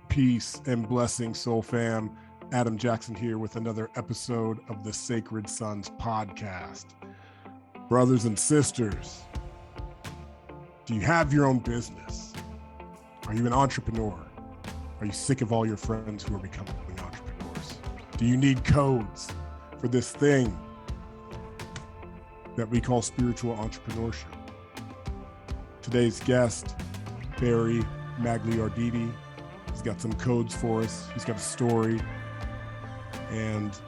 Peace and blessing, Soul Fam. Adam Jackson here with another episode of the Sacred Sons podcast. Brothers and sisters, do you have your own business? Are you an entrepreneur? Are you sick of all your friends who are becoming entrepreneurs? Do you need codes for this thing that we call spiritual entrepreneurship? Today's guest, Williame Magliarditi. He's got some codes for us. He's got a story. And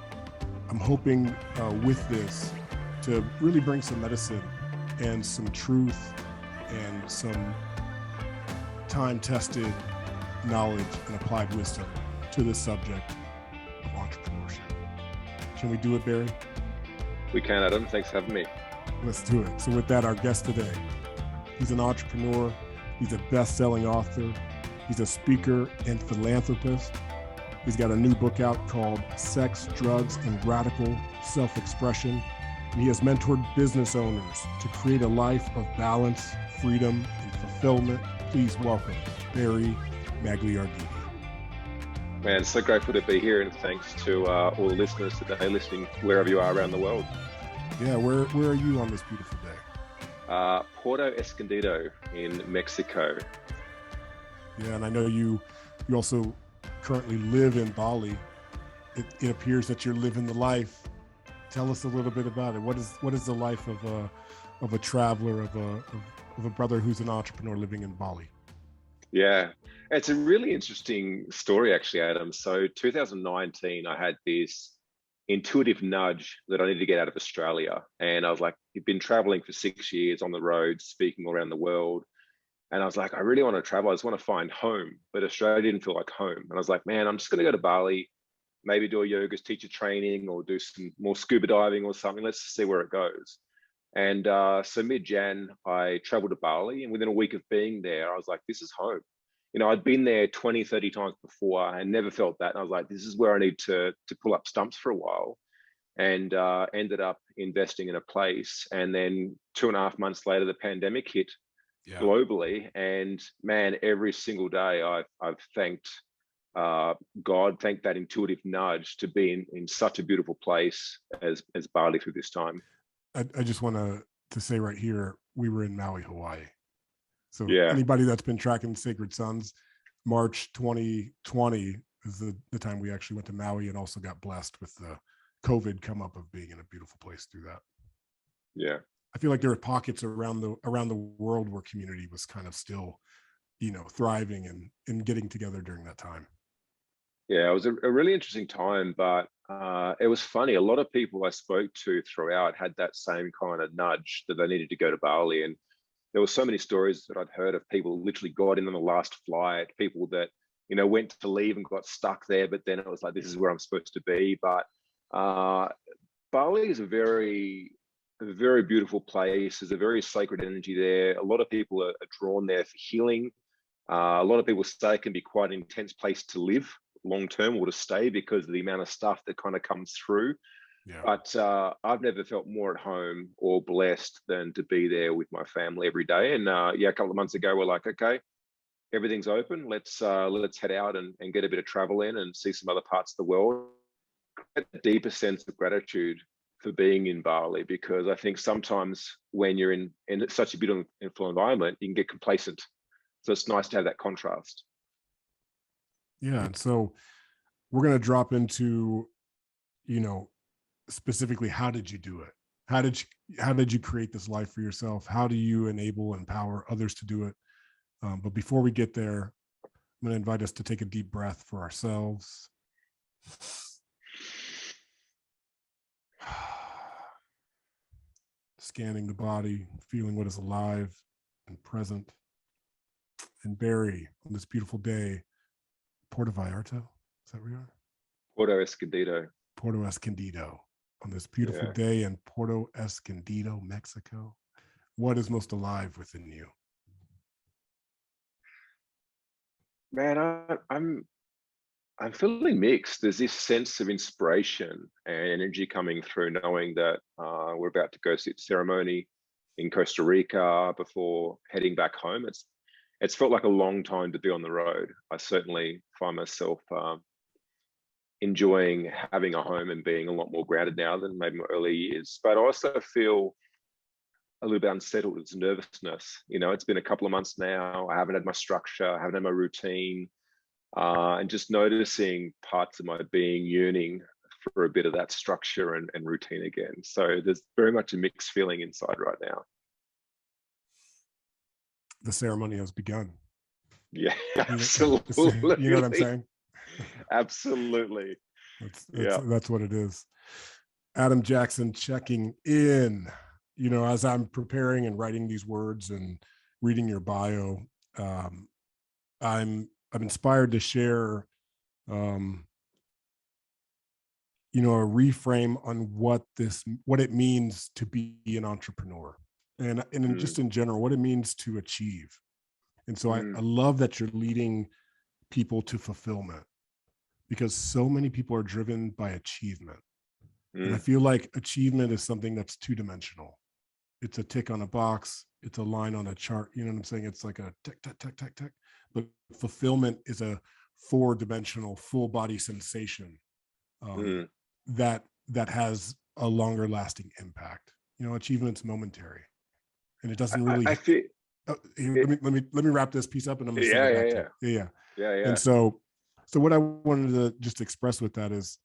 I'm hoping with this to really bring some medicine and some truth and some time-tested knowledge and applied wisdom to the subject of entrepreneurship. Can we do it, Barry? We can, Adam. Thanks for having me. Let's do it. So with that, our guest today, he's an entrepreneur. He's a best-selling author. He's a speaker and philanthropist. He's got a new book out called Sex, Drugs, and Radical Self-Expression. And he has mentored business owners to create a life of balance, freedom, and fulfillment. Please welcome Williame Magliarditi. Man, so grateful to be here, and thanks to all the listeners today listening wherever you are around the world. Yeah, where are you on this beautiful day? Puerto Escondido in Mexico. Yeah, and I know you also currently live in Bali. It appears that you're living the life. Tell us a little bit about it. What is the life of a traveler, of a brother who's an entrepreneur living in Bali? Yeah, it's a really interesting story, actually, Adam. So 2019, I had this intuitive nudge that I needed to get out of Australia. And I was like, you've been traveling for 6 years on the road, speaking all around the world. And I was like, I really want to travel. I just want to find home. But Australia didn't feel like home. And I was like, man, I'm just going to go to Bali, maybe do a yoga teacher training or do some more scuba diving or something. Let's see where it goes. And so mid-Jan, I traveled to Bali. And within a week of being there, I was like, this is home. You know, I'd been there 20, 30 times before and never felt that. And I was like, this is where I need to pull up stumps for a while. And ended up investing in a place. And then 2.5 months later, the pandemic hit. Yeah. Globally, and man, every single day I've thanked God, thanked that intuitive nudge to be in such a beautiful place as Bali through this time. I just want to say right here, we were in Maui, Hawaii. So yeah. Anybody that's been tracking Sacred Sons, March 2020 is the time we actually went to Maui and also got blessed with the COVID come up of being in a beautiful place through that. Yeah. I feel like there were pockets around the world where community was kind of still, thriving and getting together during that time. Yeah, it was a really interesting time, but it was funny. A lot of people I spoke to throughout had that same kind of nudge that they needed to go to Bali. And there were so many stories that I'd heard of people literally got in on the last flight, people that, went to leave and got stuck there, but then it was like, this is where I'm supposed to be. But Bali is a very beautiful place. There's a very sacred energy there. A lot of people are drawn there for healing. A lot of people say it can be quite an intense place to live long term or to stay because of the amount of stuff that kind of comes through. Yeah. But I've never felt more at home or blessed than to be there with my family every day. And a couple of months ago, we're like, okay, everything's open. Let's head out and get a bit of travel in and see some other parts of the world. A deeper sense of gratitude for being in Bali, because I think sometimes when you're in such a beautiful environment, you can get complacent. So it's nice to have that contrast. Yeah, and so we're going to drop into, specifically, how did you do it? How did you create this life for yourself? How do you enable and empower others to do it? But before we get there, I'm going to invite us to take a deep breath for ourselves. Scanning the body, feeling what is alive and present. And Barry, on this beautiful day, Puerto Vallarta, is that where you are? Puerto Escondido. Puerto Escondido, on this beautiful day in Puerto Escondido, Mexico. What is most alive within you? Man, I'm feeling mixed. There's this sense of inspiration and energy coming through, knowing that we're about to go see ceremony in Costa Rica before heading back home. it's felt like a long time to be on the road. I certainly find myself enjoying having a home and being a lot more grounded now than maybe my early years. But I also feel a little bit unsettled. It's nervousness. You know, it's been a couple of months now. I haven't had my structure, I haven't had my routine, and just noticing parts of my being yearning for a bit of that structure and routine again. So there's very much a mixed feeling inside right now. The ceremony has begun. Yeah, absolutely. You know what I'm saying? Absolutely. That's what it is. Adam Jackson checking in. You know, as I'm preparing and writing these words and reading your bio, I'm inspired to share, you know, a reframe on what it means to be an entrepreneur, and just in general, what it means to achieve. And so I love that you're leading people to fulfillment, because so many people are driven by achievement. And I feel like achievement is something that's two-dimensional. It's a tick on a box, it's a line on a chart. You know what I'm saying? It's like a tick, tick, tick, tick, tick. But fulfillment is a four-dimensional, full-body sensation that has a longer lasting impact. You know, achievement's momentary, and it doesn't really. I feel. Let me wrap this piece up, and I'm going to send it back to you. Yeah. And so what I wanted to just express with that is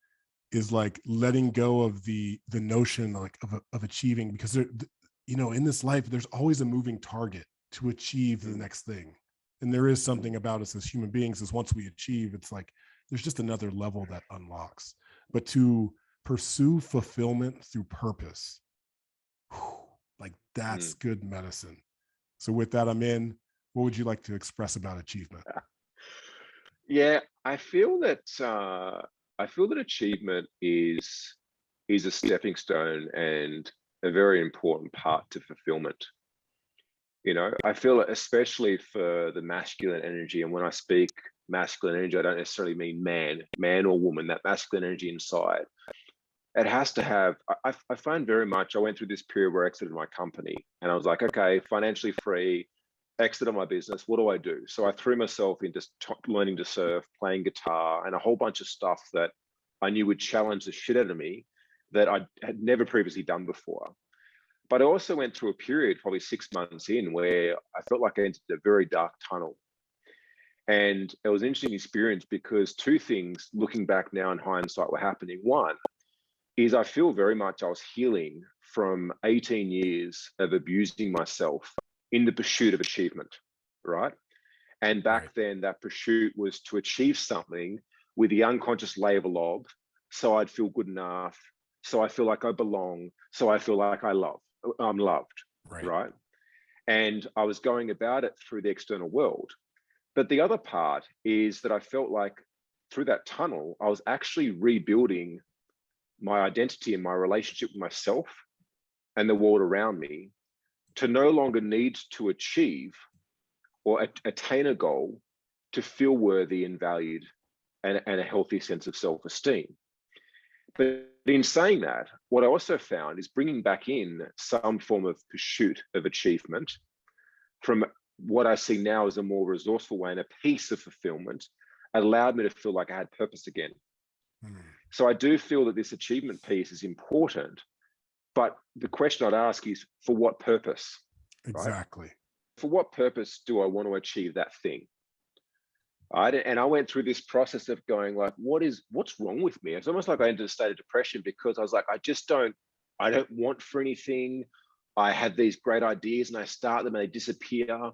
like letting go of the notion like of achieving, because there, you know, in this life, there's always a moving target to achieve the next thing. And there is something about us as human beings, is once we achieve, it's like, there's just another level that unlocks. But to pursue fulfillment through purpose, like that's good medicine. So with that, I'm in. What would you like to express about achievement? Yeah, I feel that achievement is a stepping stone and a very important part to fulfillment. You know, I feel especially for the masculine energy, and when I speak masculine energy, I don't necessarily mean man or woman, that masculine energy inside. It has to have, I find very much, I went through this period where I exited my company and I was like, okay, financially free, exited my business, what do I do? So I threw myself into learning to surf, playing guitar, and a whole bunch of stuff that I knew would challenge the shit out of me that I had never previously done before. But I also went through a period, probably 6 months in, where I felt like I entered a very dark tunnel. And it was an interesting experience because two things, looking back now in hindsight, were happening. One is I feel very much I was healing from 18 years of abusing myself in the pursuit of achievement, right? And back then, that pursuit was to achieve something with the unconscious label of, so I'd feel good enough, so I feel like I belong, so I feel like I'm loved, right? And I was going about it through the external world. But the other part is that I felt like through that tunnel, I was actually rebuilding my identity and my relationship with myself and the world around me to no longer need to achieve or attain a goal to feel worthy and valued and a healthy sense of self-esteem. But in saying that, what I also found is bringing back in some form of pursuit of achievement from what I see now as a more resourceful way and a piece of fulfillment allowed me to feel like I had purpose again. So I do feel that this achievement piece is important, but the question I'd ask is, for what purpose? Exactly. Right? For what purpose do I want to achieve that thing? And I went through this process of going like, what's wrong with me? It's almost like I entered a state of depression because I was like, I don't want for anything. I had these great ideas and I start them and they disappear.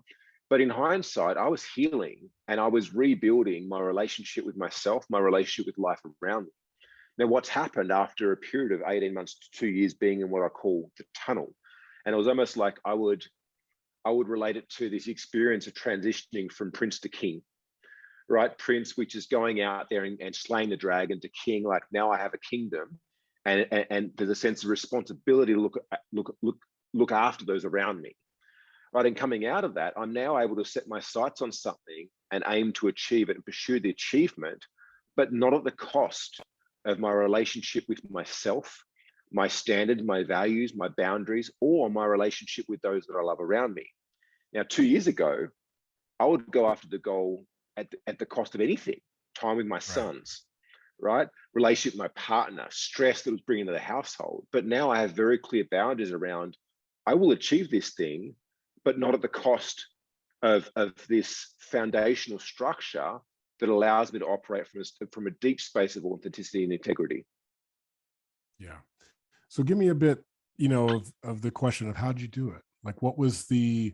But in hindsight, I was healing and I was rebuilding my relationship with myself, my relationship with life around me. Now, what's happened after a period of 18 months to 2 years being in what I call the tunnel, and it was almost like I would relate it to this experience of transitioning from prince to king, right? Prince, which is going out there and slaying the dragon, to king, like now I have a kingdom, and there's a sense of responsibility to look after those around me, right? And coming out of that, I'm now able to set my sights on something and aim to achieve it and pursue the achievement, but not at the cost of my relationship with myself, my standards, my values, my boundaries, or my relationship with those that I love around me. Now, 2 years ago, I would go after the goal at the cost of anything. Time with my sons, right? Relationship with my partner, stress that was bringing to the household. But now I have very clear boundaries around, I will achieve this thing, but not at the cost of this foundational structure that allows me to operate from a deep space of authenticity and integrity. Yeah. So give me a bit, you know, of the question of how'd you do it? Like, what was the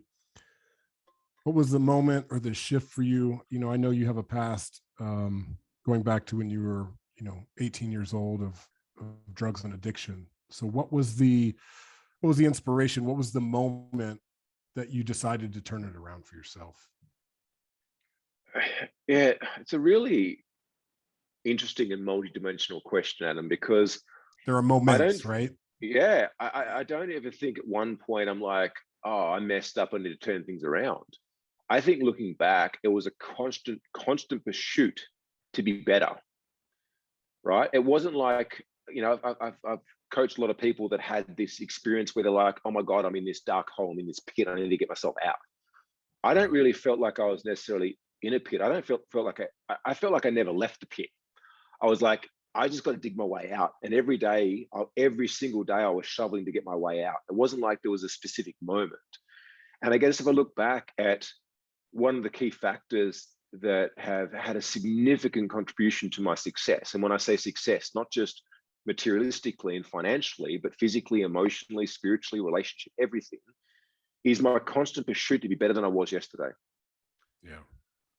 moment or the shift for you? You know, I know you have a past, going back to when you were, 18 years old of drugs and addiction. So what was the inspiration? What was the moment that you decided to turn it around for yourself? Yeah, it's a really interesting and multidimensional question, Adam, because there are moments, right? Yeah, I don't ever think at one point I'm like, oh, I messed up, I need to turn things around. I think looking back, it was a constant pursuit to be better, right? It wasn't like, I've coached a lot of people that had this experience where they're like, oh my God, I'm in this dark hole, I'm in this pit, I need to get myself out. I don't really felt like I was necessarily in a pit. I don't felt like I felt like I never left the pit. I was like, I just got to dig my way out. And every single day, I was shoveling to get my way out. It wasn't like there was a specific moment. And I guess if I look back at one of the key factors that have had a significant contribution to my success, and when I say success, not just materialistically and financially, but physically, emotionally, spiritually, relationship, everything, is my constant pursuit to be better than I was yesterday. Yeah.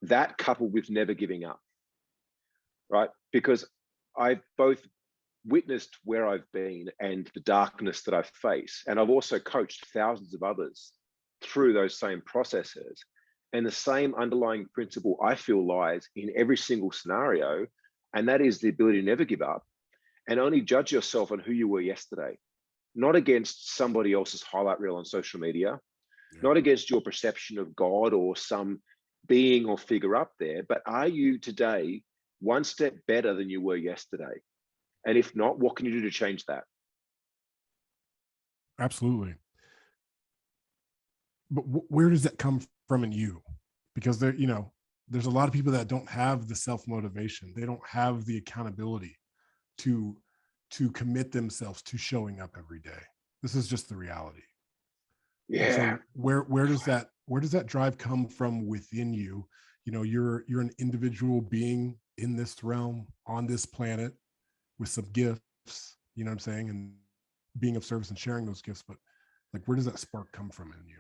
That coupled with never giving up, right? Because I've both witnessed where I've been and the darkness that I face. And I've also coached thousands of others through those same processes. And the same underlying principle I feel lies in every single scenario. And that is the ability to never give up and only judge yourself on who you were yesterday, not against somebody else's highlight reel on social media, not against your perception of God or some being or figure up there, but are you today one step better than you were yesterday? And if not, what can you do to change that? Absolutely. But where does that come from in you? Because there's a lot of people that don't have the self-motivation. They don't have the accountability to commit themselves to showing up every day. This is just the reality. Yeah. So where does that drive come from within you? You're an individual being in this realm, on this planet, with some gifts, you know what I'm saying, and being of service and sharing those gifts. But like, where does that spark come from in you?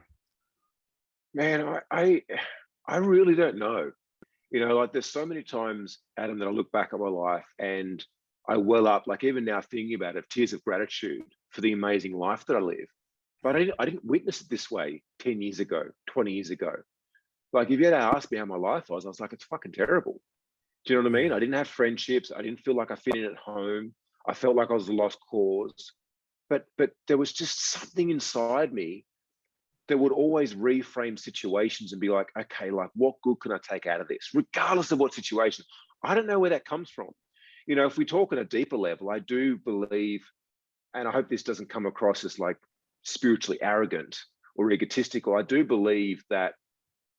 Man, I really don't know. Like there's so many times, Adam, that I look back at my life and I well up, like even now thinking about it, tears of gratitude for the amazing life that I live. But I didn't witness it this way 10 years ago, 20 years ago. Like if you had asked me how my life was, I was like, it's fucking terrible. Do you know what I mean? I didn't have friendships. I didn't feel like I fit in at home. I felt like I was a lost cause. But there was just something inside me that would always reframe situations and be like, okay, like what good can I take out of this? Regardless of what situation. I don't know where that comes from. If we talk on a deeper level, I do believe, and I hope this doesn't come across as like spiritually arrogant or egotistical, I do believe that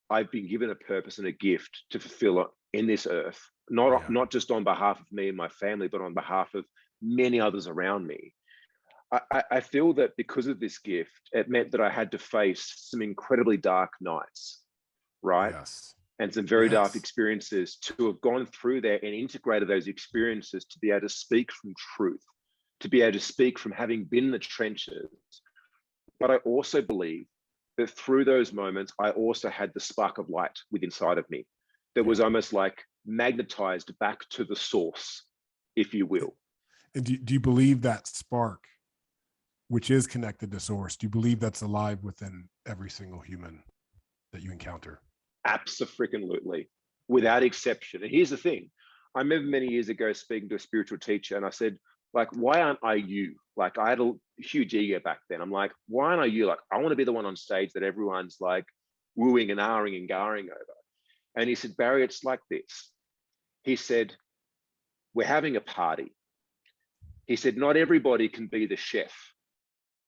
I've been given a purpose and a gift to fulfill in this earth, not just on behalf of me and my family, but on behalf of many others around me. I feel that because of this gift, it meant that I had to face some incredibly dark nights, right? Yes. And some very dark experiences, to have gone through there and integrated those experiences to be able to speak from truth, to be able to speak from having been in the trenches. But I also believe that through those moments, I also had the spark of light within inside of me that was almost like magnetized back to the source, if you will. And do you believe that spark, which is connected to source, do you believe that's alive within every single human that you encounter? Absolutely, without exception. And here's the thing. I remember many years ago speaking to a spiritual teacher, and I said, like, why aren't I you? Like, I had a huge ego back then. I'm like, why aren't I you? Like, I want to be the one on stage that everyone's like wooing and ahhing and garring over. And he said, Barry, it's like this. He said, we're having a party. He said, not everybody can be the chef.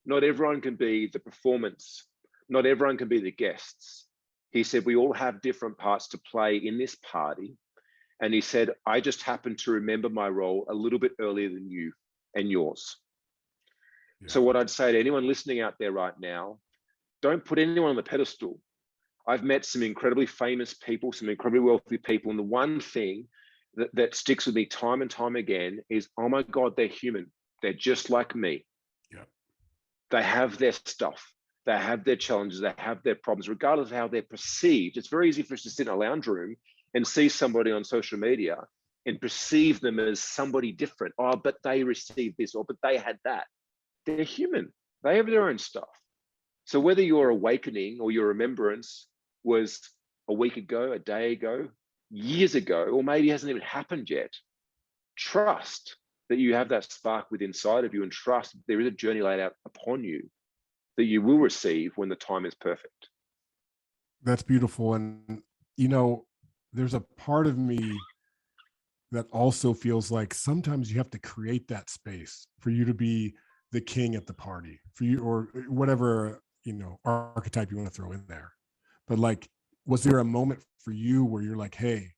Not everyone can be the performance. Not everyone can be the guests. He said, we all have different parts to play in this party. And he said, I just happen to remember my role a little bit earlier than you and yours. Yeah. So what I'd say to anyone listening out there right now, don't put anyone on the pedestal. I've met some incredibly famous people, some incredibly wealthy people. And the one thing that sticks with me time and time again is, oh my God, they're human. They're just like me. Yeah. They have their stuff. They have their challenges. They have their problems, regardless of how they're perceived. It's very easy for us to sit in a lounge room and see somebody on social media and perceive them as somebody different. Oh, but they received this, or but they had that. They're human. They have their own stuff. So whether your awakening or your remembrance was a week ago, a day ago, years ago, or maybe hasn't even happened yet, trust that you have that spark within inside of you, and trust that there is a journey laid out upon you that you will receive when the time is perfect. That's beautiful. And, you know, there's a part of me that also feels like sometimes you have to create that space for you to be the king at the party, for you, or whatever, you know, archetype you want to throw in there. But like, was there a moment for you where you're like, hey,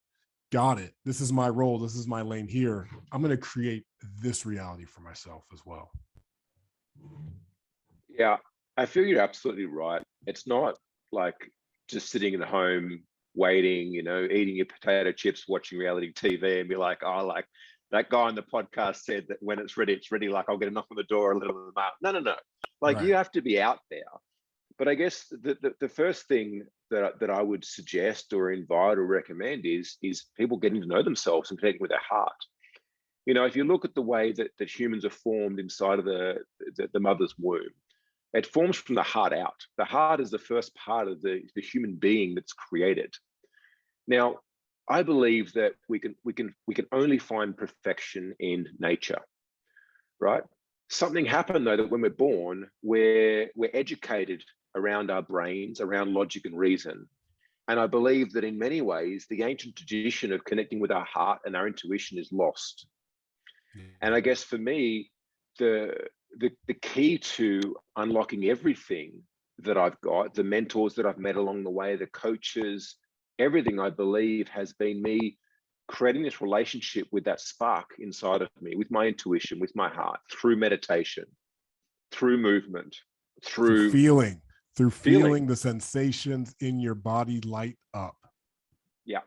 got it, this is my role, this is my lane here, I'm going to create this reality for myself as well? Yeah, I feel you're absolutely right. It's not like just sitting at home waiting, you know, eating your potato chips, watching reality TV and be like, oh, like that guy on the podcast said that when it's ready, like I'll get a knock on the door, a little bit of the No. Like right. You have to be out there. But I guess the first thing that I would suggest or invite or recommend is people getting to know themselves and connecting with their heart. You know, if you look at the way that humans are formed inside of the mother's womb, it forms from the heart out. The heart is the first part of the human being that's created. Now, I believe that we can only find perfection in nature, right? Something happened though that when we're born, we're educated around our brains, around logic and reason. And I believe that in many ways, the ancient tradition of connecting with our heart and our intuition is lost. And I guess for me, the key to unlocking everything that I've got, the mentors that I've met along the way, the coaches, everything I believe has been me creating this relationship with that spark inside of me, with my intuition, with my heart, through meditation, through movement, through feeling the sensations in your body light up. Yeah.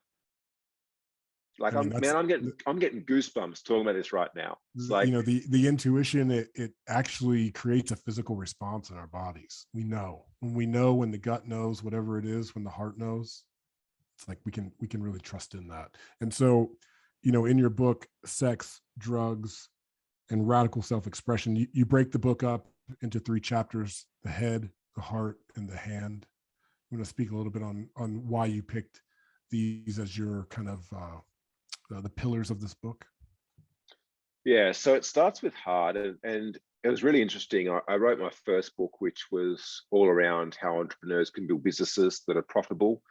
Like I'm getting goosebumps talking about this right now. It's like, you know, the intuition, it actually creates a physical response in our bodies. We know when the gut knows, whatever it is, when the heart knows, it's like we can really trust in that. And so, you know, in your book, Sex, Drugs, and Radical Self-Expression, you break the book up into 3 chapters: the head, the heart, and the hand. I'm going to speak a little bit on why you picked these as your kind of the pillars of this book. Yeah, so it starts with heart, and it was really interesting. I wrote my first book, which was all around how entrepreneurs can build businesses that are profitable,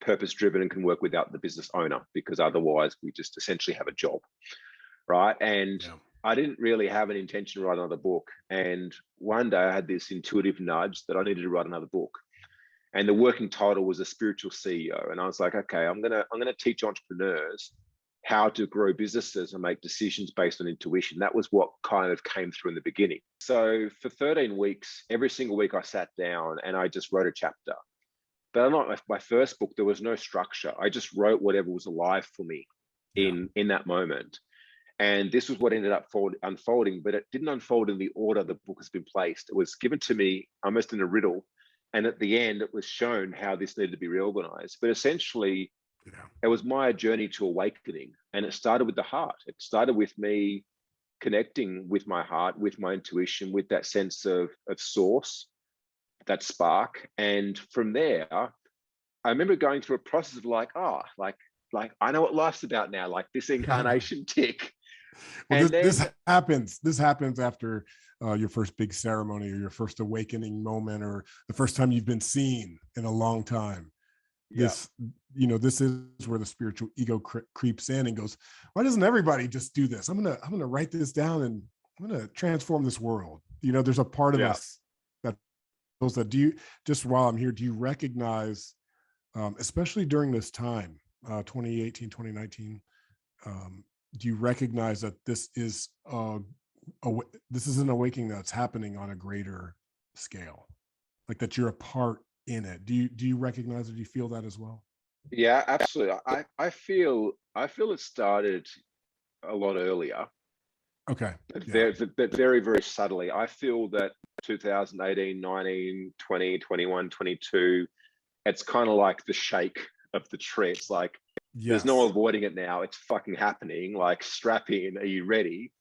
purpose-driven, and can work without the business owner, because otherwise we just essentially have a job, right? And yeah. I didn't really have an intention to write another book. And one day I had this intuitive nudge that I needed to write another book. And the working title was A Spiritual CEO. And I was like, okay, I'm gonna teach entrepreneurs how to grow businesses and make decisions based on intuition. That was what kind of came through in the beginning. So for 13 weeks, every single week I sat down and I just wrote a chapter. But unlike my first book, there was no structure. I just wrote whatever was alive for me in that moment. And this was what ended up unfolding, but it didn't unfold in the order the book has been placed. It was given to me almost in a riddle. And at the end, it was shown how this needed to be reorganized. But essentially, it was my journey to awakening. And it started with the heart. It started with me connecting with my heart, with my intuition, with that sense of source, that spark. And from there, I remember going through a process of like I know what life's about now, like this incarnation tick. Well, and this happens after your first big ceremony, or your first awakening moment, or the first time you've been seen in a long time. This is where the spiritual ego creeps in and goes, why doesn't everybody just do this? I'm gonna write this down and I'm gonna transform this world. You know, there's a part of us that feels that. Do you, just while I'm here, do you recognize especially during this time, 2018, 2019. Do you recognize that this is this is an awakening that's happening on a greater scale, like that you're a part in it? Do you recognize it? Do you feel that as well? Yeah, absolutely. I feel it started a lot earlier. Okay. But Yeah. very, very subtly. I feel that 2018, 19, 20, 21, 22, it's kind of like the shake of the tree. It's like, there's no Yes. avoiding it now. It's fucking happening. Like, strap in. Are you ready?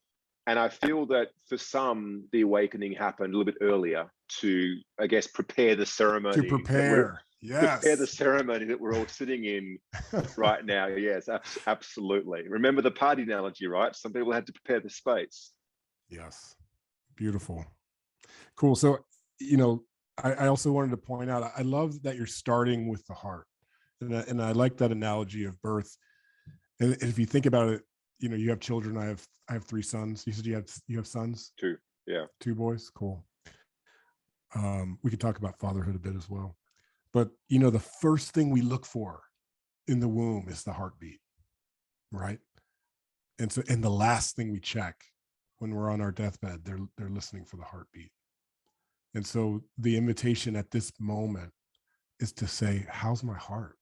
And I feel that for some, the awakening happened a little bit earlier to, I guess, prepare the ceremony. To prepare. Yes. Prepare the ceremony that we're all sitting in right now. Yes, absolutely. Remember the party analogy, right? Some people had to prepare the space. Yes. Beautiful. Cool. So, you know, I also wanted to point out, I love that you're starting with the heart. And I like that analogy of birth. And if you think about it, you know, you have children. I have 3 sons. You said you have sons? 2. Yeah. 2 boys. Cool. We could talk about fatherhood a bit as well. But, you know, the first thing we look for in the womb is the heartbeat, right? And the last thing we check when we're on our deathbed, they're listening for the heartbeat. And so the invitation at this moment is to say, how's my heart?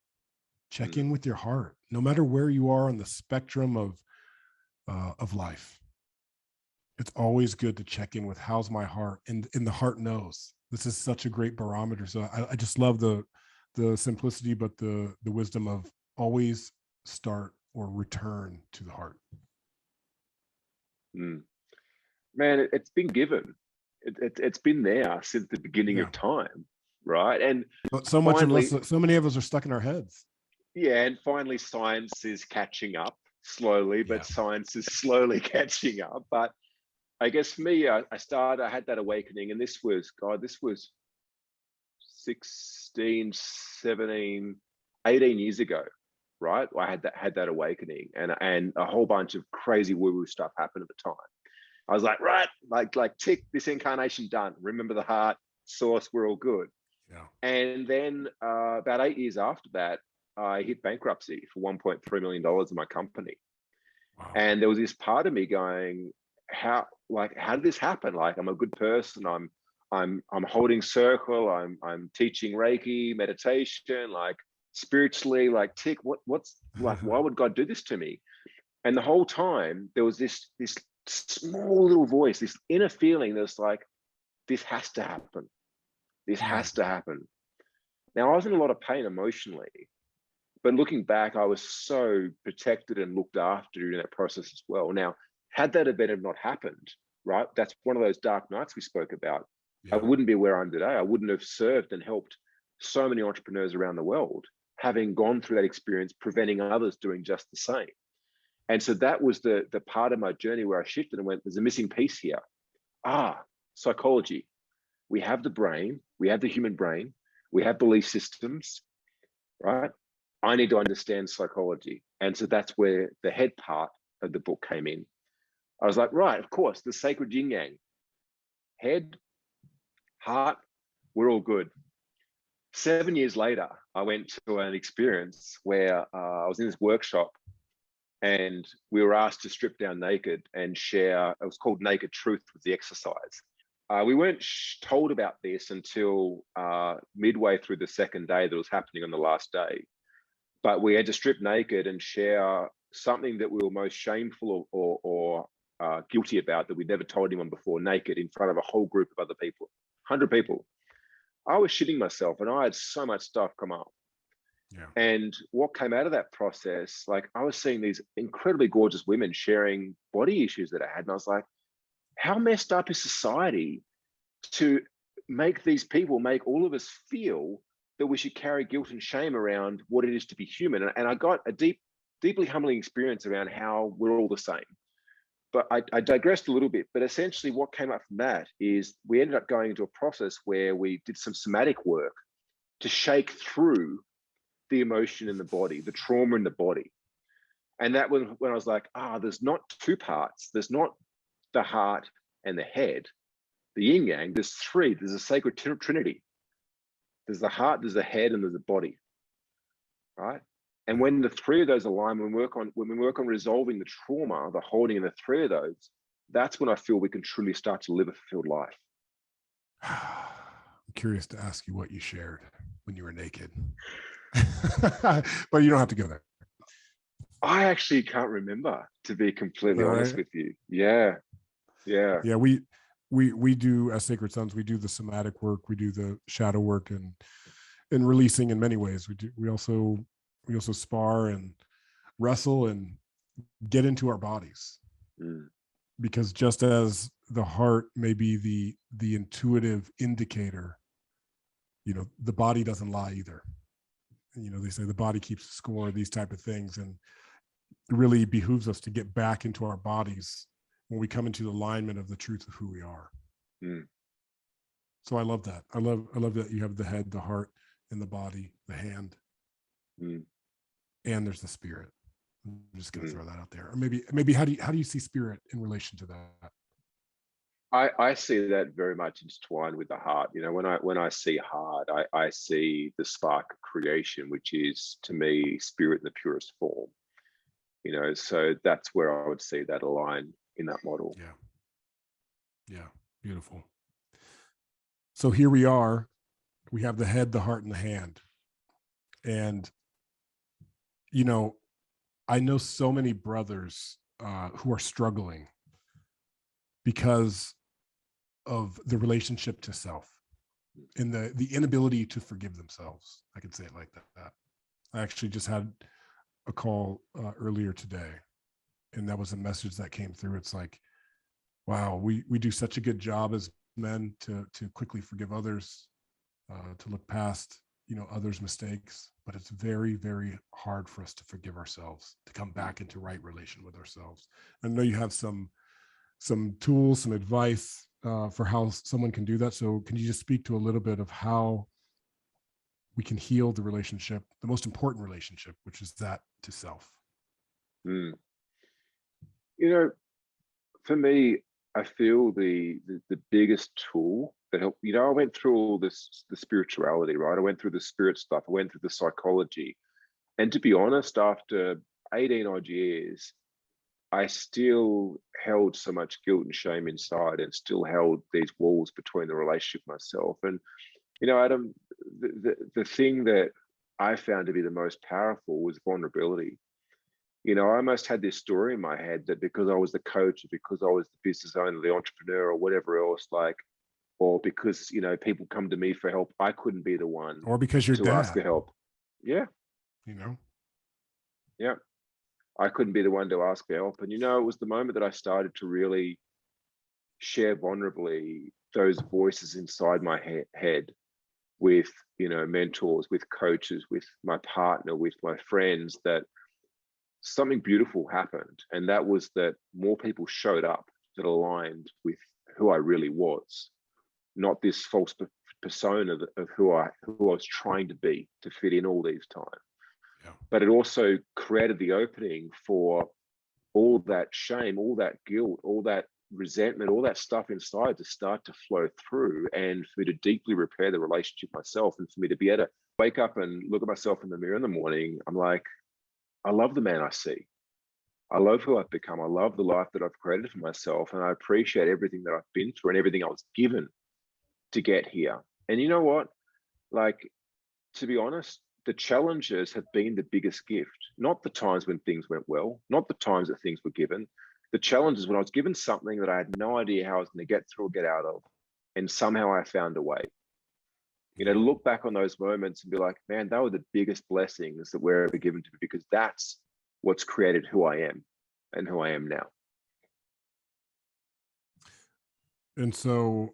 Check in with your heart, no matter where you are on the spectrum of life. It's always good to check in with how's my heart, and the heart knows. This is such a great barometer. So I just love the simplicity, but the wisdom of always start or return to the heart. Man, it's been given. It's been there since the beginning of time, right? And but so many of us are stuck in our heads. Yeah, and finally science is catching up slowly, but science is slowly catching up. But I guess for me, I had that awakening, and this was 16, 17, 18 years ago, right? I had that awakening, and a whole bunch of crazy woo-woo stuff happened at the time. I was like, right, like tick, this incarnation done. Remember the heart, source, we're all good. Yeah. And then about 8 years after that, I hit bankruptcy for $1.3 million in my company. Wow. And there was this part of me going, how did this happen? Like, I'm a good person. I'm holding circle. I'm teaching Reiki, meditation, like spiritually, like tick. What's like? Why would God do this to me? And the whole time there was this small little voice, this inner feeling that's like, this has to happen. This has to happen. Now, I was in a lot of pain emotionally, but looking back, I was so protected and looked after during that process as well. Now, had that event have not happened, right? That's one of those dark nights we spoke about. Yeah. I wouldn't be where I am today. I wouldn't have served and helped so many entrepreneurs around the world, having gone through that experience, preventing others doing just the same. And so that was the part of my journey where I shifted and went, there's a missing piece here. Psychology. We have the brain, we have the human brain, we have belief systems, right? I need to understand psychology. And so that's where the head part of the book came in. I was like, right, of course, the sacred yin yang. Head, heart, we're all good. 7 years later, I went to an experience where I was in this workshop and we were asked to strip down naked and share. It was called Naked Truth with the exercise. We weren't told about this until midway through the second day that was happening on the last day. But we had to strip naked and share something that we were most shameful or guilty about, that we'd never told anyone before, naked in front of a whole group of other people, 100 people. I was shitting myself and I had so much stuff come up. Yeah. And what came out of that process, like, I was seeing these incredibly gorgeous women sharing body issues that I had. And I was like, how messed up is society to make these people, make all of us feel that we should carry guilt and shame around what it is to be human? And I got a deeply humbling experience around how we're all the same. But I digressed a little bit, but essentially what came up from that is we ended up going into a process where we did some somatic work to shake through the emotion in the body, the trauma in the body. And that was when I was like, there's not two parts. There's not the heart and the head, the yin yang. There's three. There's a sacred trinity. There's the heart, there's the head, and there's the body. right? And when the three of those align, when we work on resolving the trauma, the holding in the three of those, that's when I feel we can truly start to live a fulfilled life. I'm curious to ask you what you shared when you were naked, but you don't have to go there. I actually can't remember, to be completely honest with you. Yeah. We do, as Sacred Sons, we do the somatic work, we do the shadow work, and releasing in many ways. We also spar and wrestle and get into our bodies. Because just as the heart may be the intuitive indicator, the body doesn't lie either. They say the body keeps score, these type of things, and it really behooves us to get back into our bodies when we come into alignment of the truth of who we are. So I love that. I love that you have the head, the heart, and the body, the hand, and there's the spirit. I'm just going to throw that out there. Or maybe how do you see spirit in relation to that? I see that very much intertwined with the heart. When I see heart, I see the spark of creation, which is, to me, spirit in the purest form. So that's where I would see that align in that model. Yeah, beautiful. So here we are. We have the head, the heart, and the hand. And I know so many brothers who are struggling because of the relationship to self and the inability to forgive themselves. I could say it like that. I actually just had a call earlier today, and that was a message that came through. It's like, wow, we do such a good job as men to quickly forgive others, to look past others' mistakes, but it's very, very hard for us to forgive ourselves, to come back into right relation with ourselves. I know you have some tools, some advice for how someone can do that. So can you just speak to a little bit of how we can heal the relationship, the most important relationship, which is that to self? For me, I feel the biggest tool that helped. I went through all the spirituality, right? I went through the spirit stuff. I went through the psychology, and to be honest, after 18 odd years, I still held so much guilt and shame inside, and still held these walls between the relationship myself. And Adam, the thing that I found to be the most powerful was vulnerability. I almost had this story in my head that because I was the coach, or because I was the business owner, the entrepreneur, or whatever else, or because people come to me for help, I couldn't be the one, or because you're to ask for help. Yeah, yeah, I couldn't be the one to ask for help. And it was the moment that I started to really share vulnerably those voices inside my head with mentors, with coaches, with my partner, with my friends, that something beautiful happened. And that was that more people showed up that aligned with who I really was, not this false persona of who I was trying to be to fit in all these times. But it also created the opening for all that shame, all that guilt, all that resentment, all that stuff inside to start to flow through, and for me to deeply repair the relationship myself, and for me to be able to wake up and look at myself in the mirror in the morning. I'm like, I love the man I see. I love who I've become. I love the life that I've created for myself. And I appreciate everything that I've been through and everything I was given to get here. And you know what? To be honest, the challenges have been the biggest gift, not the times when things went well, not the times that things were given. The challenges when I was given something that I had no idea how I was going to get through or get out of, and somehow I found a way. To look back on those moments and be like, man, they were the biggest blessings that were ever given to me, because that's what's created who I am and who I am now. And so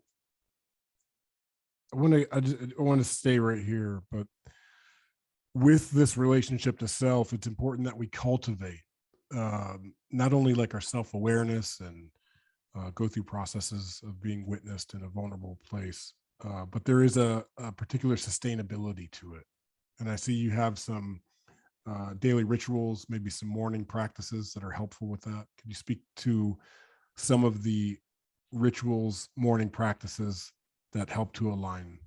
I want to stay right here, but with this relationship to self, it's important that we cultivate not only like our self-awareness and go through processes of being witnessed in a vulnerable place, but there is a particular sustainability to it. And I see you have some daily rituals, maybe some morning practices that are helpful with that. Can you speak to some of the rituals, morning practices that help to align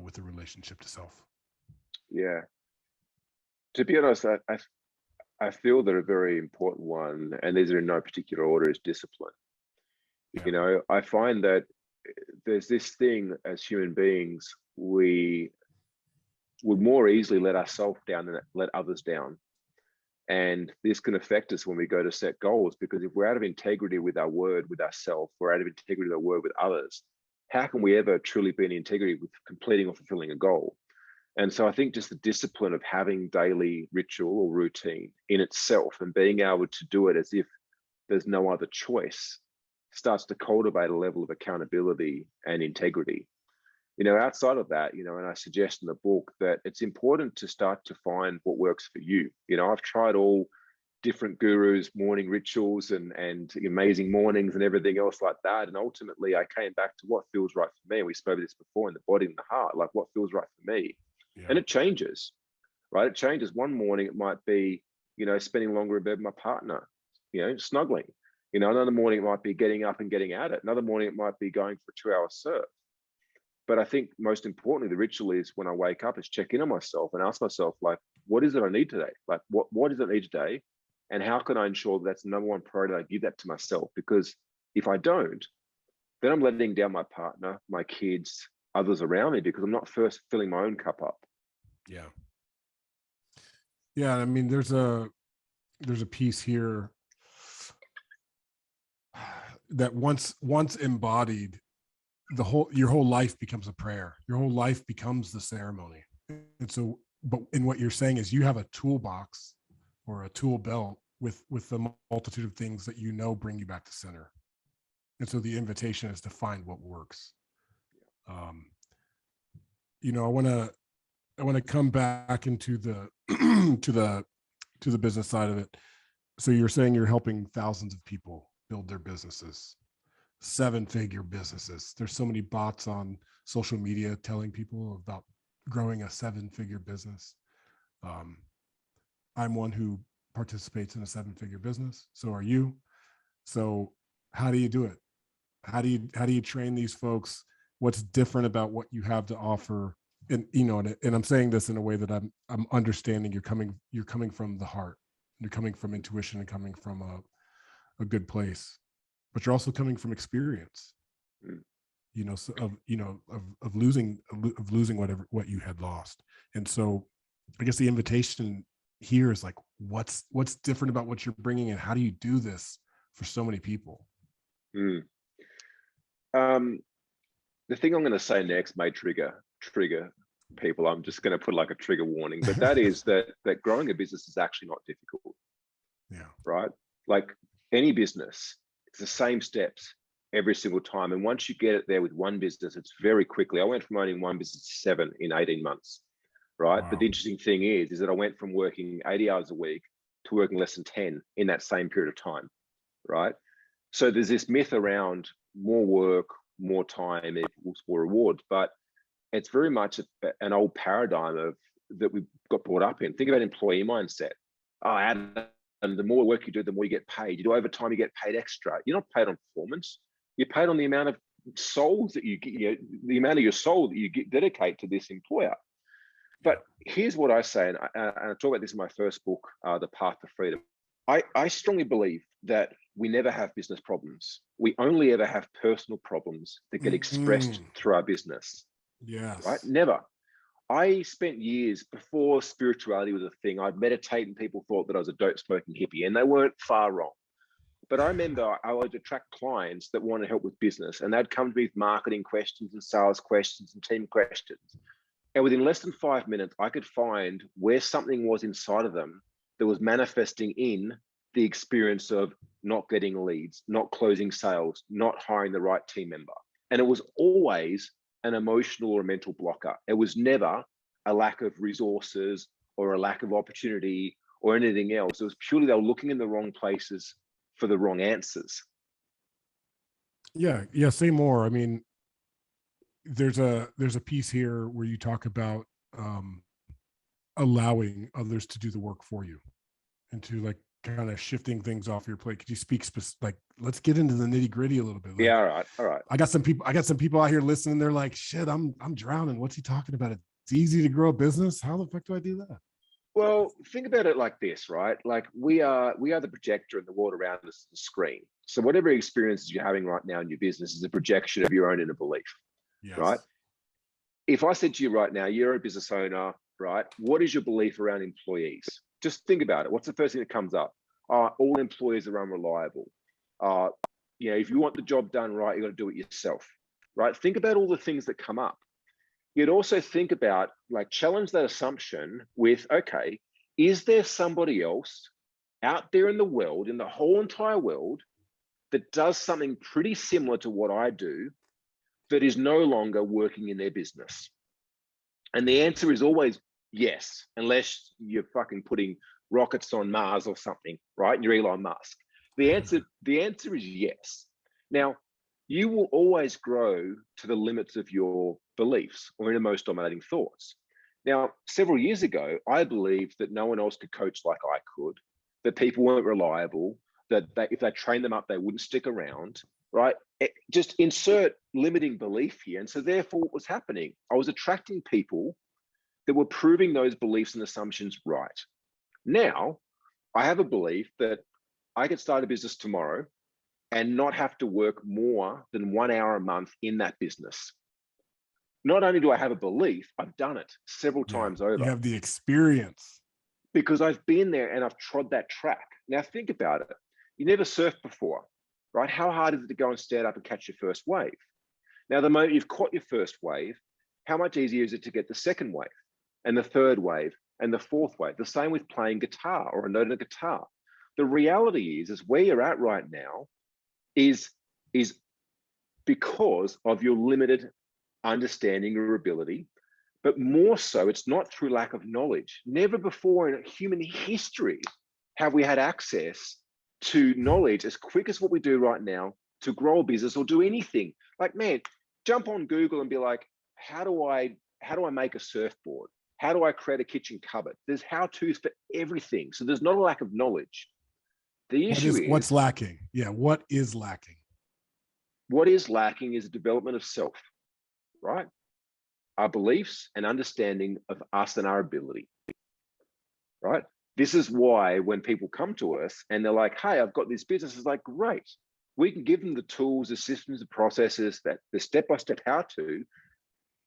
with the relationship to self? Yeah. To be honest, I feel that a very important one, and these are in no particular order, is discipline. Yeah. You know, I find that there's this thing as human beings, we would more easily let ourselves down than let others down. And this can affect us when we go to set goals, because if we're out of integrity with our word, with ourselves, we're out of integrity with our word with others, how can we ever truly be in integrity with completing or fulfilling a goal? And so I think just the discipline of having daily ritual or routine in itself and being able to do it as if there's no other choice starts to cultivate a level of accountability and integrity. You know, outside of that, you know, and I suggest in the book that it's important to start to find what works for you. You know, I've tried all different gurus, morning rituals and amazing mornings and everything else like that. And ultimately I came back to what feels right for me. We spoke of this before, in the body and the heart, like what feels right for me. Yeah. And it changes, right? It changes. One morning it might be, you know, spending longer in bed with my partner, you know, snuggling. You know, another morning it might be getting up and getting at it. Another morning it might be going for a 2-hour surf. But I think most importantly, the ritual is when I wake up is check in on myself and ask myself, like, what is it I need today? Like, what does it need today? And how can I ensure that's the number one priority? I give that to myself, because if I don't, then I'm letting down my partner, my kids, others around me, because I'm not first filling my own cup up. Yeah. Yeah. I mean, there's a piece here that once embodied, your whole life becomes a prayer. Your whole life becomes the ceremony. And so, but in what you're saying is you have a toolbox or a tool belt with the multitude of things that you know bring you back to center. And so the invitation is to find what works. You know, I want to come back into the to the business side of it. So you're saying you're helping thousands of people build their businesses, 7-figure businesses. There's so many bots on social media telling people about growing a 7-figure business. I'm one who participates in a 7-figure business. So are you. So how do you do it? How do you train these folks? What's different about what you have to offer? And you know, and I'm saying this in a way that I'm understanding you're coming from the heart. You're coming from intuition and coming from a good place, but you're also coming from experience. You know, so of losing what you had lost. And so I guess the invitation here is like, what's different about what you're bringing, and how do you do this for so many people? The thing I'm going to say next may trigger people. I'm just going to put like a trigger warning, but that is that growing a business is actually not difficult. Yeah. Right. Like any business, it's the same steps every single time. And once you get it there with one business, it's very quickly. I went from owning one business to 7 in 18 months. Right. Wow. But the interesting thing is that I went from working 80 hours a week to working less than 10 in that same period of time. Right. So there's this myth around more work, more time equals more reward, but it's very much an old paradigm that we got brought up in. Think about employee mindset. Oh, Adam, the more work you do, the more you get paid. You do overtime, you get paid extra. You're not paid on performance. You're paid on the amount of souls that you get, you know, the amount of your soul that you dedicate to this employer. But here's what I say, and I talk about this in my first book, The Path to Freedom. I strongly believe that we never have business problems. We only ever have personal problems that get expressed through our business. Yes. Right? Never. I spent years before spirituality was a thing. I'd meditate and people thought that I was a dope smoking hippie, and they weren't far wrong. But I remember I would attract clients that wanted help with business, and they'd come to me with marketing questions and sales questions and team questions. And within less than 5 minutes, I could find where something was inside of them that was manifesting in the experience of not getting leads, not closing sales, not hiring the right team member. And it was always an emotional or mental blocker. It was never a lack of resources or a lack of opportunity or anything else. It was purely they were looking in the wrong places for the wrong answers. Yeah. Say more. I mean, there's a piece here where you talk about allowing others to do the work for you, and to like kind of shifting things off your plate. Could you speak like, let's get into the nitty gritty a little bit. Like, yeah. All right. I got some people out here listening. They're like, shit, I'm drowning. What's he talking about? It's easy to grow a business. How the fuck do I do that? Well, think about it like this, right? Like we are the projector and the world around us is the screen. So whatever experiences you're having right now in your business is a projection of your own inner belief, right? Yes. If I said to you right now, you're a business owner, right? What is your belief around employees? Just think about it. What's the first thing that comes up? All employees are unreliable. If you want the job done right, you got to do it yourself, right? Think about all the things that come up. You'd also think about, like, challenge that assumption with, okay, is there somebody else out there in the world, in the whole entire world, that does something pretty similar to what I do that is no longer working in their business? And the answer is always yes, unless you're fucking putting rockets on Mars or something, right? You're Elon Musk. The answer is yes. Now, you will always grow to the limits of your beliefs or innermost dominating thoughts. Now, several years ago, I believed that no one else could coach like I could, that people weren't reliable, that if they trained them up, they wouldn't stick around, right? Just insert limiting belief here. And so therefore what was happening, I was attracting people that were proving those beliefs and assumptions right. Now, I have a belief that I could start a business tomorrow and not have to work more than 1 hour a month in that business. Not only do I have a belief, I've done it several times over. You have the experience. Because I've been there and I've trod that track. Now think about it. You never surfed before, right? How hard is it to go and stand up and catch your first wave? Now, the moment you've caught your first wave, how much easier is it to get the second wave and the third wave and the fourth wave? The same with playing guitar or a note on a guitar. The reality is where you're at right now is because of your limited understanding or ability, but more so, it's not through lack of knowledge. Never before in human history have we had access to knowledge as quick as what we do right now to grow a business or do anything. Like, man, jump on Google and be like, how do I make a surfboard? How do I create a kitchen cupboard? There's how-tos for everything. So there's not a lack of knowledge. The issue is what's lacking? Yeah, what is lacking? What is lacking is a development of self, right? Our beliefs and understanding of us and our ability, right? This is why when people come to us and they're like, hey, I've got this business, it's like, great. We can give them the tools, the systems, the processes, that the step-by-step how-to.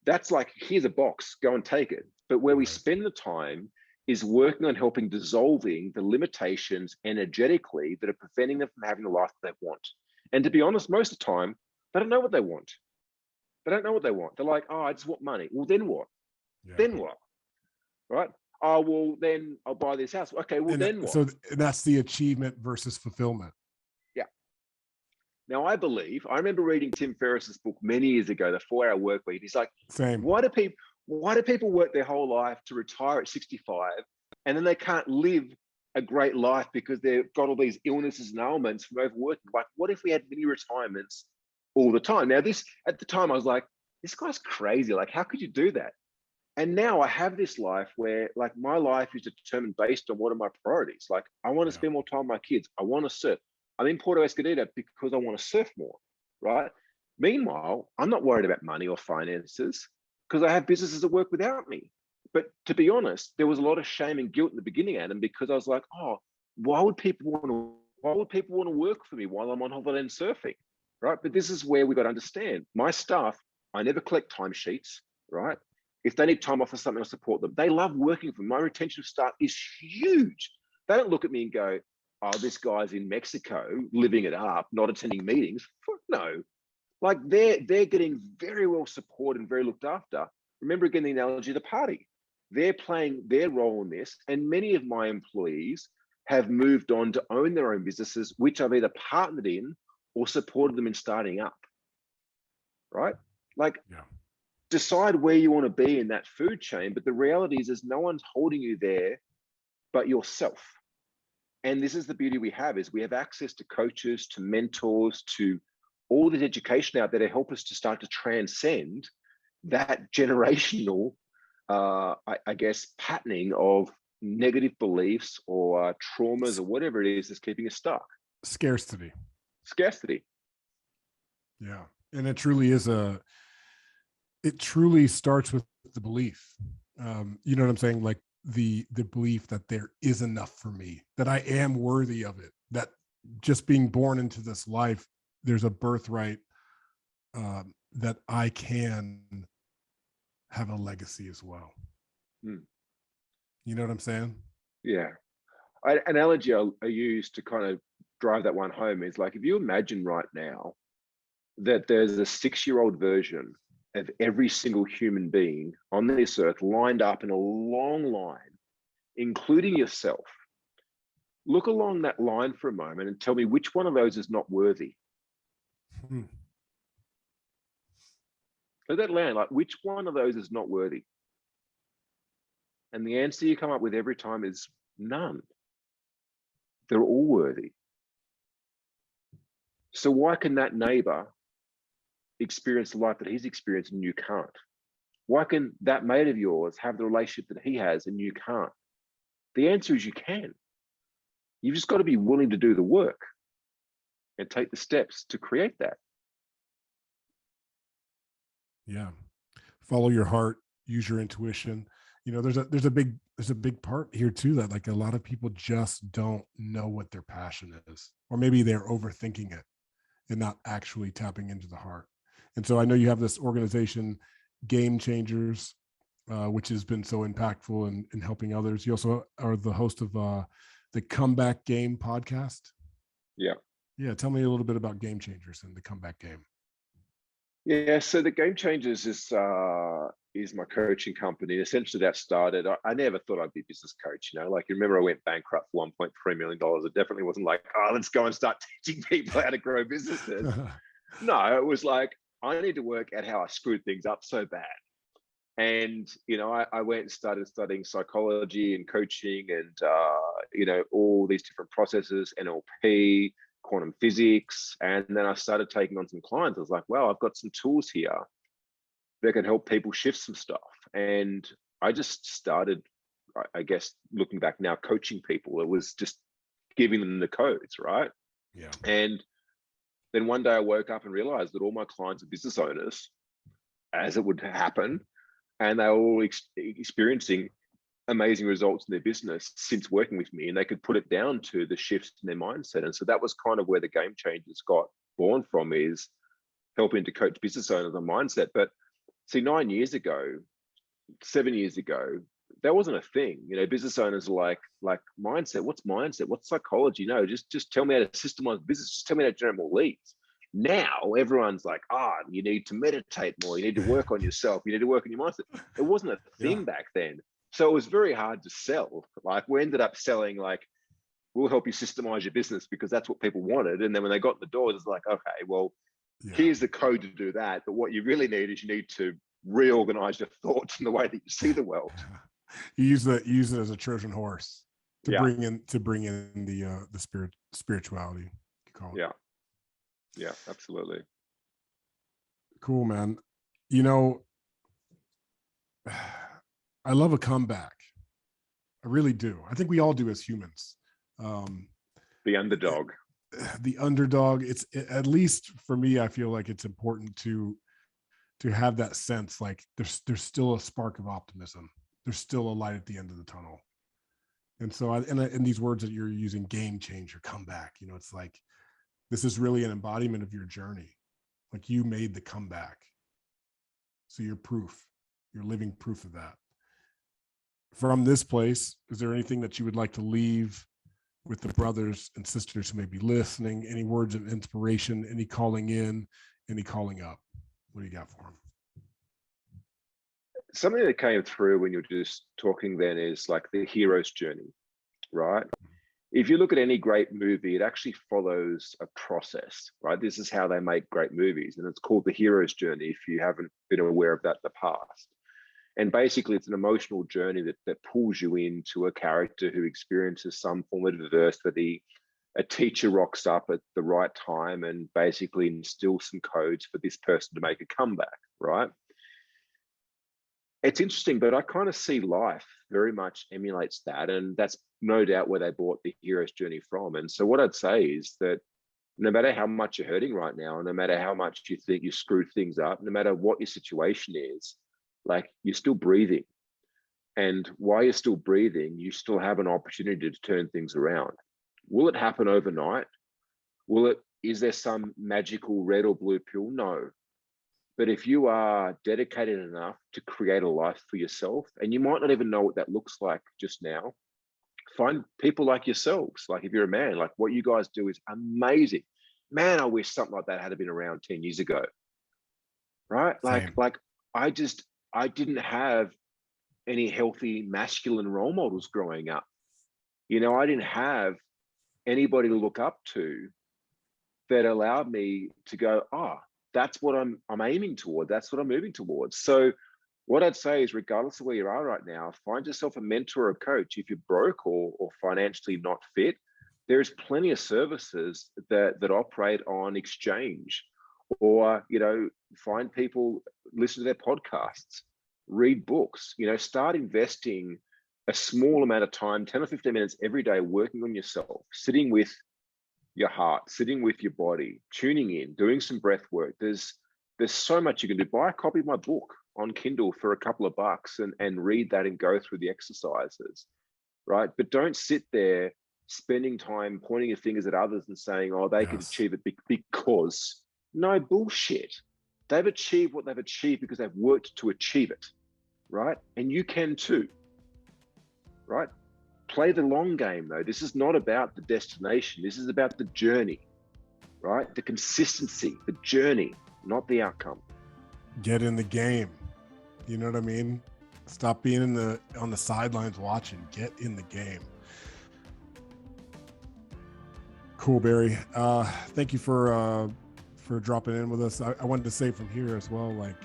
That's like, here's a box, go and take it. But where we spend the time is working on helping dissolving the limitations energetically that are preventing them from having the life they want. And to be honest, most of the time, they don't know what they want. They don't know what they want. They're like, oh, I just want money. Well, then what? Yeah. Then what? Right? Oh, well, then I'll buy this house. Okay, well, then what? So that's the achievement versus fulfillment. Yeah. Now, I remember reading Tim Ferriss's book many years ago, The 4-Hour Workweek. He's like, same. Why do people work their whole life to retire at 65 and then they can't live a great life because they've got all these illnesses and ailments from overworking? Like, what if we had mini retirements all the time? Now, at the time I was like, this guy's crazy. Like, how could you do that? And now I have this life where, like, my life is determined based on what are my priorities. Like, I want to spend more time with my kids. I want to surf. I'm in Puerto Escondido because I want to surf more, right? Meanwhile, I'm not worried about money or finances because I have businesses that work without me. But to be honest, there was a lot of shame and guilt in the beginning, Adam, because I was like, oh, why would people want to work for me while I'm on holiday and surfing, right? But this is where we got to understand. My staff, I never collect timesheets, right? If they need time off for something, I support them. They love working for me. My retention of staff is huge. They don't look at me and go, oh, this guy's in Mexico living it up, not attending meetings. Fuck no. Like, they're getting very well supported and very looked after. Remember again the analogy of the party. They're playing their role in this, and many of my employees have moved on to own their own businesses, which I've either partnered in or supported them in starting up, right? Like, decide where you want to be in that food chain, but the reality is no one's holding you there but yourself. And this is the beauty we have, is we have access to coaches, to mentors, to all this education out there to help us to start to transcend that generational, I guess, patterning of negative beliefs or traumas or whatever it is that's keeping us stuck. Scarcity. Yeah. And it truly is it truly starts with the belief. You know what I'm saying? Like, the belief that there is enough for me, that I am worthy of it, that just being born into this life, there's a birthright, that I can have a legacy as well. Mm. You know what I'm saying? Yeah. Analogy I use to kind of drive that one home is like, if you imagine right now that there's a 6-year-old version of every single human being on this earth lined up in a long line, including yourself. Look along that line for a moment and tell me which one of those is not worthy. Let that land, like, which one of those is not worthy? And the answer you come up with every time is none. They're all worthy. So why can that neighbor experience the life that he's experienced and you can't? Why can that mate of yours have the relationship that he has and you can't? The answer is you can. You've just got to be willing to do the work and take the steps to create that. Yeah. Follow your heart, use your intuition. You know, there's a big part here too, that like a lot of people just don't know what their passion is, or maybe they're overthinking it and not actually tapping into the heart. And so I know you have this organization, Game Changers, which has been so impactful in helping others. You also are the host of the Comeback Game podcast. Yeah. Yeah. Tell me a little bit about Game Changers and the Comeback Game. Yeah, so the Game Changers is my coaching company. Essentially, that started. I never thought I'd be a business coach. You know, like, you remember I went bankrupt for $1.3 million. It definitely wasn't like, oh, let's go and start teaching people how to grow businesses. No, it was like, I need to work at how I screwed things up so bad. And, you know, I went and started studying psychology and coaching and, you know, all these different processes, NLP, quantum physics. And then I started taking on some clients. I was like, wow, I've got some tools here that can help people shift some stuff. And I just started, I guess, looking back now, coaching people. It was just giving them the codes, right? Yeah. And then one day I woke up and realized that all my clients are business owners, as it would happen, and they were all experiencing amazing results in their business since working with me, and they could put it down to the shifts in their mindset. And so that was kind of where the Game Changers got born from, is helping to coach business owners on mindset. But see, 9 years ago, 7 years ago, that wasn't a thing. You know, business owners are like mindset. What's mindset? What's psychology? No, just tell me how to systemize business. Just tell me how to generate more leads. Now everyone's like, you need to meditate more. You need to work on yourself. You need to work on your mindset. It wasn't a thing back then. So it was very hard to sell. Like, we ended up selling like, we'll help you systemize your business, because that's what people wanted. And then when they got in the door, it's like, okay, well, here's the code to do that. But what you really need is, you need to reorganize your thoughts and the way that you see the world. You use it as a Trojan horse to bring in the spirituality, you call it. Yeah, absolutely. Cool, man. You know, I love a comeback. I really do. I think we all do as humans. The underdog. The underdog. It's, at least for me, I feel like it's important to have that sense, like there's still a spark of optimism. There's still a light at the end of the tunnel. And so in these words that you're using, game changer, comeback, you know, it's like, this is really an embodiment of your journey. Like, you made the comeback. So you're proof. You're living proof of that. From this place, is there anything that you would like to leave with the brothers and sisters who may be listening? Any words of inspiration, any calling in, any calling up? What do you got for them? Something that came through when you're just talking then is like the hero's journey, right? If you look at any great movie, it actually follows a process, right? This is how they make great movies, and it's called the hero's journey, if you haven't been aware of that in the past. And basically, it's an emotional journey that pulls you into a character who experiences some form of adversity. A teacher rocks up at the right time and basically instills some codes for this person to make a comeback, right? It's interesting, but I kind of see life very much emulates that. And that's no doubt where they bought the hero's journey from. And so what I'd say is that no matter how much you're hurting right now, no matter how much you think you screwed things up, no matter what your situation is, like, you're still breathing. And while you're still breathing, you still have an opportunity to turn things around. Will it happen overnight? Is there some magical red or blue pill? No. But if you are dedicated enough to create a life for yourself, and you might not even know what that looks like just now, find people like yourselves. Like if you're a man, like what you guys do is amazing. Man, I wish something like that had been around 10 years ago. Right? Same. Like I didn't have any healthy masculine role models growing up. You know, I didn't have anybody to look up to that allowed me to go, oh, that's what I'm aiming toward. That's what I'm moving towards. So what I'd say is, regardless of where you are right now, find yourself a mentor or a coach. If you're broke or financially not fit, there's plenty of services that operate on exchange. Or, you know, find people, listen to their podcasts, read books, you know, start investing a small amount of time, 10 or 15 minutes every day, working on yourself, sitting with your heart, sitting with your body, tuning in, doing some breath work. There's so much you can do. Buy a copy of my book on Kindle for a couple of bucks and read that and go through the exercises, right? But don't sit there spending time pointing your fingers at others and saying, oh, they could achieve it because. No, bullshit. They've achieved what they've achieved because they've worked to achieve it, right? And you can too, right? Play the long game though. This is not about the destination. This is about the journey, right? The consistency, the journey, not the outcome. Get in the game. You know what I mean? Stop being on the sidelines watching. Get in the game. Cool, Barry. Thank you for dropping in with us. I wanted to say from here as well, like,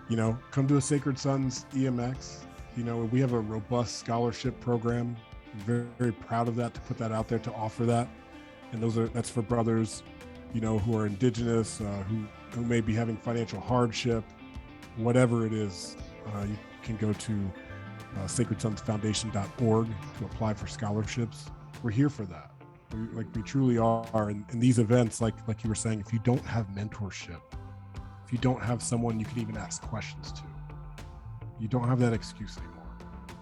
you know, come to a Sacred Sons EMX. You know, we have a robust scholarship program. Very, very proud of that, to put that out there, to offer that. And that's for brothers, you know, who are Indigenous, who may be having financial hardship, whatever it is. You can go to sacredsonsfoundation.org to apply for scholarships. We're here for that. We truly are. And these events, like you were saying, if you don't have mentorship, if you don't have someone you can even ask questions to, you don't have that excuse anymore.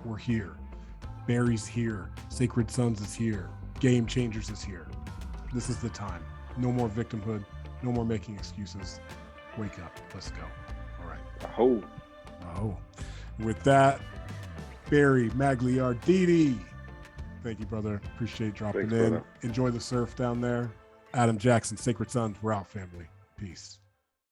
We're here. Barry's here. Sacred Sons is here. Game Changers is here. This is the time. No more victimhood. No more making excuses. Wake up. Let's go. All right. Oh. With that, Barry Magliarditi. Thank you, brother. Appreciate dropping in. Brother. Enjoy the surf down there. Adam Jackson, Sacred Sons. We're out, family. Peace.